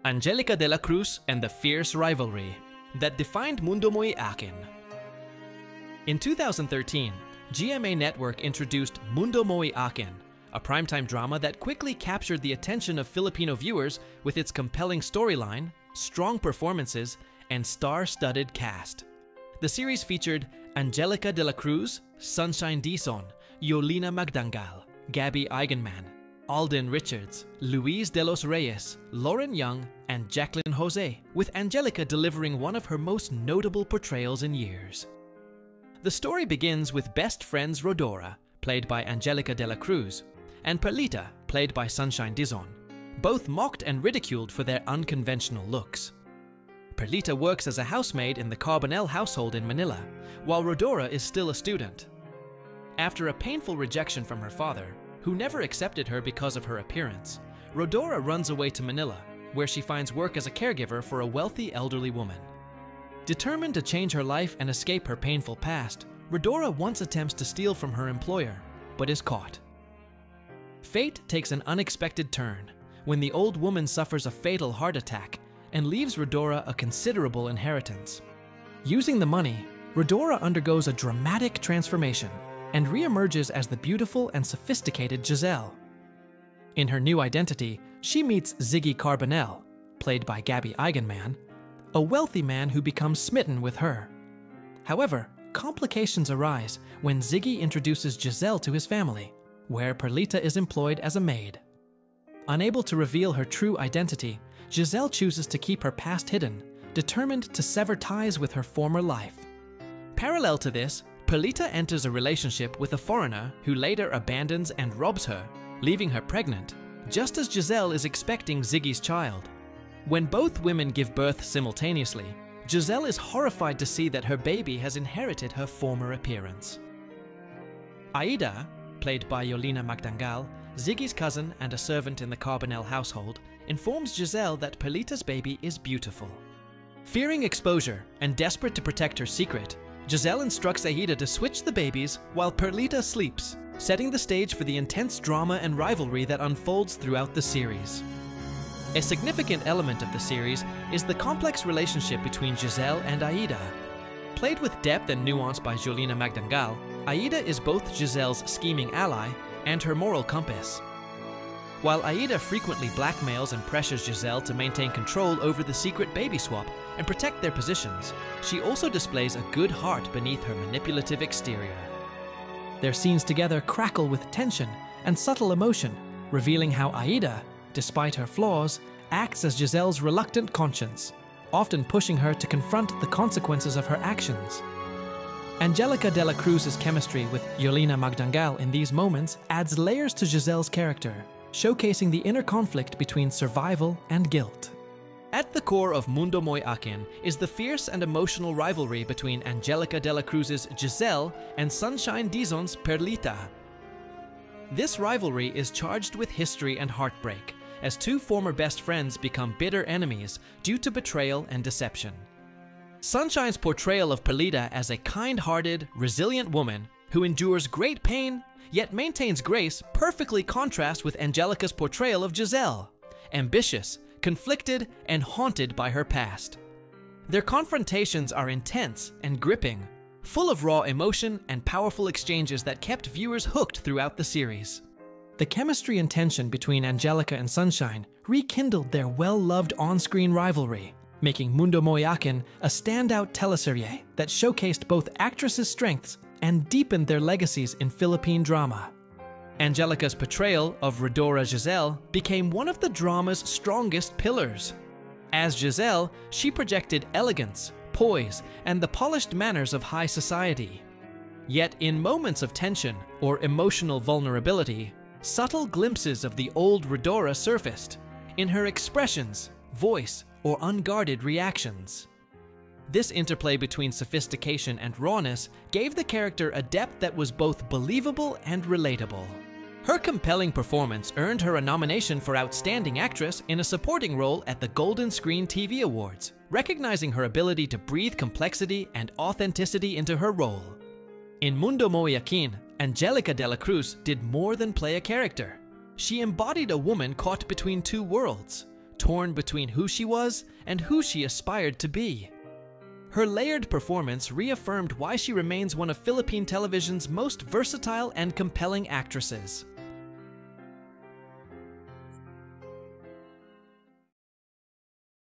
Angelika de la Cruz and the fierce rivalry that defined Mundo Mo'y Akin. In 2013, GMA Network introduced Mundo Mo'y Akin, a primetime drama that quickly captured the attention of Filipino viewers with its compelling storyline, strong performances, and star-studded cast. The series featured Angelika de la Cruz, Sunshine Dizon, Jolina Magdangal, Gabby Eigenmann, Alden Richards, Louise de los Reyes, Lauren Young, and Jaclyn Jose, with Angelika delivering one of her most notable portrayals in years. The story begins with best friends Rodora, played by Angelika de la Cruz, and Perlita, played by Sunshine Dizon, both mocked and ridiculed for their unconventional looks. Perlita works as a housemaid in the Carbonell household in Manila, while Rodora is still a student. After a painful rejection from her father, who never accepted her because of her appearance, Rodora runs away to Manila, where she finds work as a caregiver for a wealthy elderly woman. Determined to change her life and escape her painful past, Rodora once attempts to steal from her employer, but is caught. Fate takes an unexpected turn when the old woman suffers a fatal heart attack and leaves Rodora a considerable inheritance. Using the money, Rodora undergoes a dramatic transformation and re-emerges as the beautiful and sophisticated Giselle. In her new identity, she meets Ziggy Carbonell, played by Gabby Eigenmann, a wealthy man who becomes smitten with her. However, complications arise when Ziggy introduces Giselle to his family, where Perlita is employed as a maid. Unable to reveal her true identity, Giselle chooses to keep her past hidden, determined to sever ties with her former life. Parallel to this, Perlita enters a relationship with a foreigner who later abandons and robs her, leaving her pregnant, just as Giselle is expecting Ziggy's child. When both women give birth simultaneously, Giselle is horrified to see that her baby has inherited her former appearance. Aida, played by Jolina Magdangal, Ziggy's cousin and a servant in the Carbonell household, informs Giselle that Perlita's baby is beautiful. Fearing exposure and desperate to protect her secret, Giselle instructs Aida to switch the babies while Perlita sleeps, setting the stage for the intense drama and rivalry that unfolds throughout the series. A significant element of the series is the complex relationship between Giselle and Aida. Played with depth and nuance by Jolina Magdangal, Aida is both Giselle's scheming ally and her moral compass. While Aida frequently blackmails and pressures Giselle to maintain control over the secret baby swap and protect their positions, she also displays a good heart beneath her manipulative exterior. Their scenes together crackle with tension and subtle emotion, revealing how Aida, despite her flaws, acts as Giselle's reluctant conscience, often pushing her to confront the consequences of her actions. Angelika de la Cruz's chemistry with Jolina Magdangal in these moments adds layers to Giselle's character, showcasing the inner conflict between survival and guilt. At the core of Mundo Mo'y Akin is the fierce and emotional rivalry between Angelika de la Cruz's Giselle and Sunshine Dizon's Perlita. This rivalry is charged with history and heartbreak, as two former best friends become bitter enemies due to betrayal and deception. Sunshine's portrayal of Perlita as a kind-hearted, resilient woman who endures great pain yet maintains grace perfectly contrasts with Angelika's portrayal of Giselle, ambitious, conflicted, and haunted by her past. Their confrontations are intense and gripping, full of raw emotion and powerful exchanges that kept viewers hooked throughout the series. The chemistry and tension between Angelika and Sunshine rekindled their well-loved on-screen rivalry, making Mundo Mo'y Akin a standout teleserie that showcased both actresses' strengths and deepened their legacies in Philippine drama. Angelika's portrayal of Rodora Giselle became one of the drama's strongest pillars. As Giselle, she projected elegance, poise, and the polished manners of high society. Yet in moments of tension or emotional vulnerability, subtle glimpses of the old Rodora surfaced in her expressions, voice, or unguarded reactions. This interplay between sophistication and rawness gave the character a depth that was both believable and relatable. Her compelling performance earned her a nomination for Outstanding Actress in a Supporting Role at the Golden Screen TV Awards, recognizing her ability to breathe complexity and authenticity into her role. In Mundo Mo'y Akin, Angelika de la Cruz did more than play a character. She embodied a woman caught between two worlds, torn between who she was and who she aspired to be. Her layered performance reaffirmed why she remains one of Philippine television's most versatile and compelling actresses.